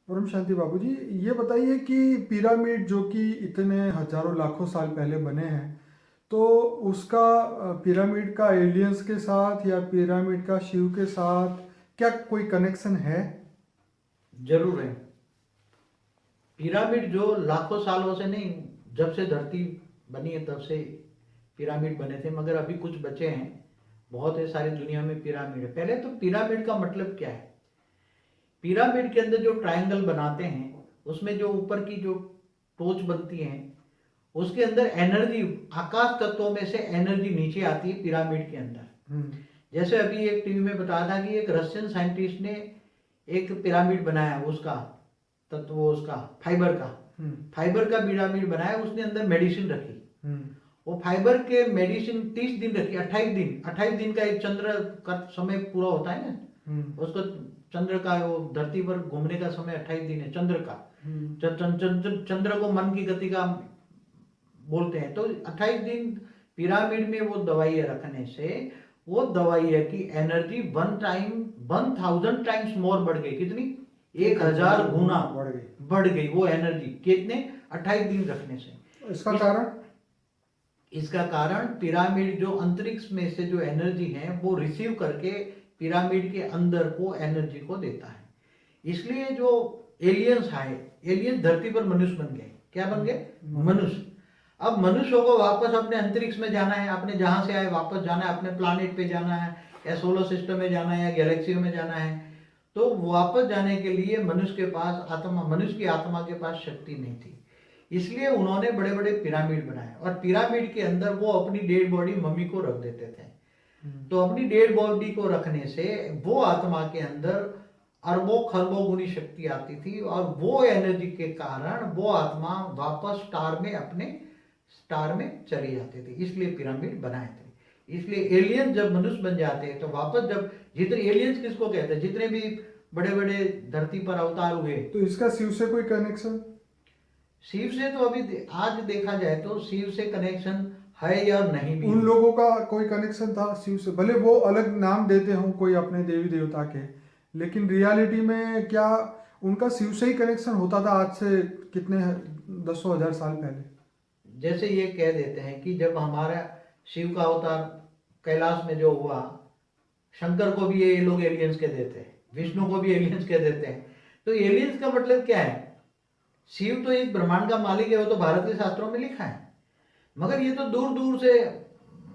परम शांति बाबू जी, ये बताइए कि पिरामिड जो कि इतने हजारों लाखों साल पहले बने हैं, तो उसका पिरामिड का एलियंस के साथ या पिरामिड का शिव के साथ क्या कोई कनेक्शन है? जरूर है। पिरामिड जो लाखों सालों से नहीं, जब से धरती बनी है तब से पिरामिड बने थे, मगर अभी कुछ बचे हैं। बहुत है, सारी दुनिया में पिरामिड है। पहले तो पिरामिड का मतलब क्या है? पिरामिड के अंदर जो ट्रायंगल बनाते हैं, उसमें जो ऊपर की जो टोच बनती है, उसके अंदर एनर्जी, आकाश तत्वों में से एनर्जी नीचे आती है पिरामिड के अंदर। हम्म। जैसे अभी एक टीवी में बताया था कि एक रशियन साइंटिस्ट ने एक पिरामिड बनाया, उसका तत्व, उसका फाइबर का, हम्म। फाइबर का पिरामिड बनाया। उसने अंदर मेडिसिन रखी। हम्म। वो फाइबर के मेडिसिन 30 दिन रखी, 28 दिन, 28 दिन का एक चंद्र का समय पूरा होता है ना, हम्म। उसको चंद्र का, वो धरती पर घूमने का समय 28 दिन है चंद्र का। हम्म। चंद्र को मन की गति का बोलते हैं। तो 28 दिन पिरामिड में वो दवाइयाँ रखने से वो दवाइयाँ की एनर्जी 1000 टाइम्स मोर बढ़ गई। कितनी? 1000 गुना बढ़ गई। बढ़ गई वो एनर्जी। कितने? 28 दिन रखने से। इसका इस कारण? इसका कारण पिरामिड जो अंतरिक्ष में से जो एनर्जी है वो रिसीव करके पिरामिड के अंदर को एनर्जी को देता है। इसलिए जो एलियंस आए, एलियन धरती पर मनुष्य बन गए। क्या बन गए? मनुष्य। अब मनुष्यों को वापस अपने अंतरिक्ष में जाना है, अपने जहां से आए वापस जाना है, अपने प्लानिट पे जाना है, या सोलर सिस्टम में जाना है, या गैलेक्सी में जाना है। तो वापस जाने के लिए मनुष्य के पास आत्मा, मनुष्य की आत्मा के पास शक्ति नहीं थी। इसलिए उन्होंने बड़े बड़े पिरामिड बनाए, और पिरामिड के अंदर वो अपनी डेड बॉडी, मम्मी को रख देते थे। तो अपनी डेड बॉडी को रखने से वो आत्मा के अंदर अरबों खरबों गुनी शक्ति आती थी, और वो एनर्जी के कारण वो आत्मा वापस स्टार में, अपने स्टार में चली जाती थी। इसलिए पिरामिड बनाए थे। इसलिए एलियंस जब मनुष्य बन जाते हैं तो वापस, जब जितने एलियंस किसको कहते हैं, जितने भी बड़े बड़े धरती पर अवतार हुए। तो इसका शिव से कोई कनेक्शन? शिव से तो अभी आज देखा जाए तो शिव से कनेक्शन है या नहीं भी उन है। लोगों का कोई कनेक्शन था शिव से, भले वो अलग नाम देते हों कोई अपने देवी देवता के, लेकिन रियलिटी में क्या उनका शिव से ही कनेक्शन होता था आज से कितने दसों हजार साल पहले? जैसे ये कह देते हैं कि जब हमारा शिव का अवतार कैलाश में जो हुआ, शंकर को भी ये लोग एलियंस कह देते हैं, विष्णु को भी एलियंस कह देते हैं। तो एलियंस का मतलब क्या है? शिव तो एक ब्रह्मांड का मालिक है, वो तो भारत के शास्त्रों में लिखा है। मगर ये तो दूर दूर से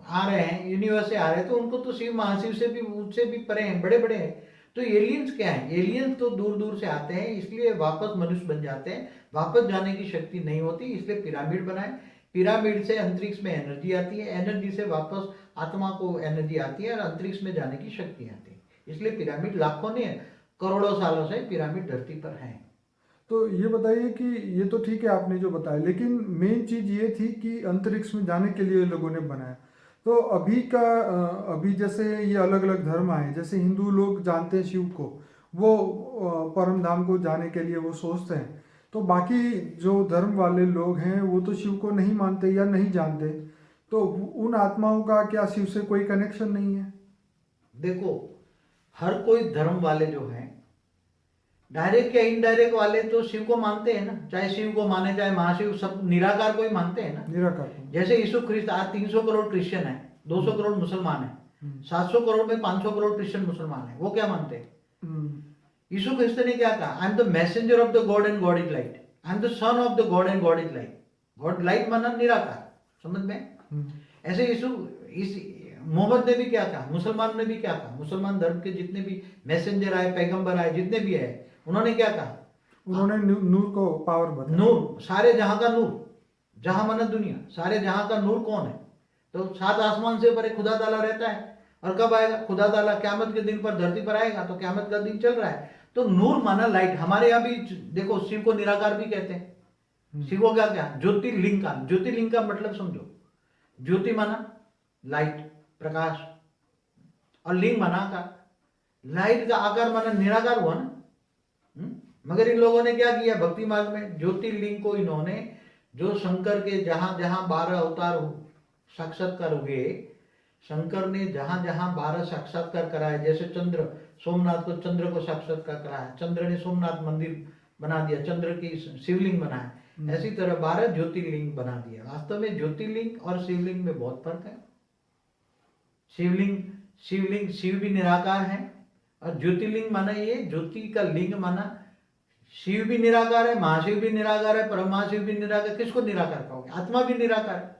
आ रहे हैं, यूनिवर्स से आ रहे हैं, तो उनको तो शिव महाशिव से भी, उससे भी परे हैं, बड़े बड़े हैं। तो एलियंस क्या है? एलियंस तो दूर दूर से आते हैं, इसलिए वापस मनुष्य बन जाते हैं। वापस जाने की शक्ति नहीं होती, इसलिए पिरामिड बनाए। पिरामिड से अंतरिक्ष में एनर्जी आती है, एनर्जी से वापस आत्मा को एनर्जी आती है, और अंतरिक्ष में जाने की शक्ति आती है। इसलिए पिरामिड लाखों नहीं है, करोड़ों सालों से पिरामिड धरती पर है। तो ये बताइए कि ये तो ठीक है आपने जो बताया, लेकिन मेन चीज ये थी कि अंतरिक्ष में जाने के लिए लोगों ने बनाया। तो अभी जैसे ये अलग अलग धर्म आए, जैसे हिंदू लोग जानते हैं शिव को, वो परम धाम को जाने के लिए वो सोचते हैं। तो बाकी जो धर्म वाले लोग हैं वो तो शिव को नहीं मानते या नहीं जानते, तो उन आत्माओं का क्या शिव से कोई कनेक्शन नहीं है? देखो, हर कोई धर्म वाले जो हैं, डायरेक्ट या इनडायरेक्ट वाले, तो शिव को मानते हैं ना। चाहे शिव को माने, चाहे महाशिव, सब निराकार को ही मानते हैं ना। निराकार को। जैसे यीशु ख्रिस्त, आज 300 करोड़ क्रिश्चियन है, 200 करोड़ मुसलमान है, 700 करोड़ में 500 करोड़ क्रिश्चियन मुसलमान है, वो क्या मानते हैं? हम्म। यीशु ख्रिस्त ने क्या कहा? I am the messenger of the God and God is light. I am the son of the God and God is light. God light माना निराकार, समझ में? हम्म। ऐसे यीशु, इस मोहम्मद ने भी क्या कहा, मुसलमान ने भी क्या कहा, मुसलमान धर्म के जितने भी मैसेंजर आए, पैगंबर आए, जितने भी आए, उन्होंने क्या कहा? उन्होंने नूर को पावर बताया। नूर, सारे जहां का नूर, जहां माना दुनिया, सारे जहां का नूर कौन है? तो 7 आसमान से परे खुदा ताला रहता है। और कब आएगा खुदा ताला? क्यामत के दिन पर धरती पर आएगा। तो क्यामत का दिन चल रहा है, तो नूर माना लाइट। हमारे यहाँ भी देखो, शिव को निराकार भी कहते हैं। शिव को क्या क्या? ज्योतिर्लिंग का, ज्योतिर्लिंग का मतलब समझो, ज्योति माना लाइट, प्रकाश, और लिंग माना आकार। लाइट का आकार माना निराकार हुआ ना। मगर इन लोगों ने क्या किया? भक्ति मार्ग में ज्योतिर्लिंग को इन्होंने, जो शंकर के जहां जहां 12 अवतार साक्षात्कार हुए, शंकर ने जहां जहां 12 साक्षात्कार कराए, जैसे चंद्र, सोमनाथ को चंद्र को साक्षात्कार कराया, चंद्र ने सोमनाथ मंदिर बना दिया, चंद्र की शिवलिंग बनाया, ऐसी तरह 12 ज्योतिर्लिंग बना दिया। वास्तव में ज्योतिर्लिंग और शिवलिंग में बहुत फर्क है। शिवलिंग शिवलिंग शिव भी निराकार है, और ज्योतिर्लिंग माना ये ज्योति का लिंग माना शिव भी निराकार है, महाशिव भी निराकार है, परम महाशिव भी निराकार। किसको निराकार कहोगे? आत्मा भी निराकार है।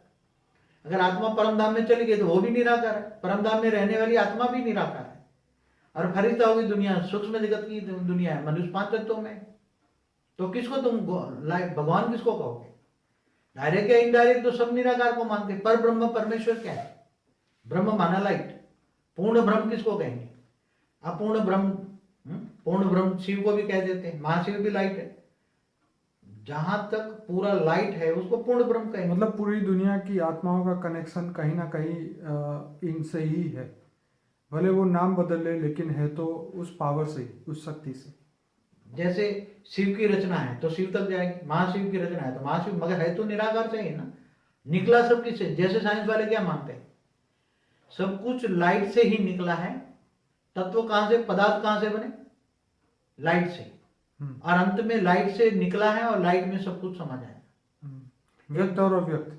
अगर आत्मा परमधाम में चली गई तो वो भी निराकार है। परमधाम में रहने वाली आत्मा भी निराकार है। और फरिश्ता होगी दुनिया, सूक्ष्म जगत की दुनिया है, मनुष्य 5 तत्वों में। तो किसको तुम भगवान किसको कहोगे? डायरेक्ट या इनडायरेक्ट तो सब निराकार को मानते। पर ब्रह्म परमेश्वर क्या है? ब्रह्म माना लाइट। पूर्ण ब्रह्म किसको कहेंगे? अपूर्ण ब्रह्म, पूर्ण ब्रह्म शिव को भी कह देते हैं। महाशिव भी लाइट है। जहां तक पूरा लाइट है उसको पूर्ण ब्रह्म कहेंगे। मतलब पूरी दुनिया की आत्माओं का कनेक्शन कहीं ना कहीं इनसे ही है, भले वो नाम बदल ले, लेकिन है तो उस पावर से ही, उस शक्ति से। जैसे शिव की रचना है तो शिव तक जाएगी, महाशिव की रचना है तो महाशिव, मगर है तो निराकार से ही ना। निकला सब किससे? जैसे साइंस वाले क्या मानते हैं, सब कुछ लाइट से ही निकला है। तत्व कहां से, पदार्थ कहां से बने? लाइट से। और अंत में लाइट से निकला है और लाइट में सब कुछ समा जाएगा। व्यक्त और अव्यक्त।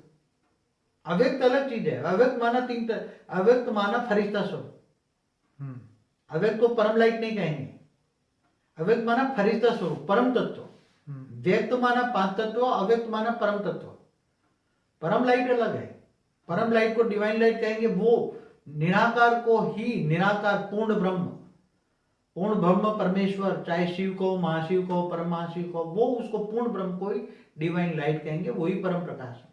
अव्यक्त अलग चीज है। अव्यक्त माना अव्यक्त माना फरिश्ता स्वरूप। अव्यक्त को परम लाइट नहीं कहेंगे। अव्यक्त माना फरिश्ता स्वरूप, परम तत्व। व्यक्त माना 5 तत्व, अव्यक्त माना परम तत्व। परम लाइट अलग है। परम लाइट को डिवाइन लाइट कहेंगे। वो निराकार को ही निराकार पूर्ण ब्रह्म, पूर्ण ब्रह्म परमेश्वर, चाहे शिव को, महाशिव को, परम महाशिव को, वो उसको पूर्ण ब्रह्म को ही डिवाइन लाइट कहेंगे। वही परम प्रकाश है।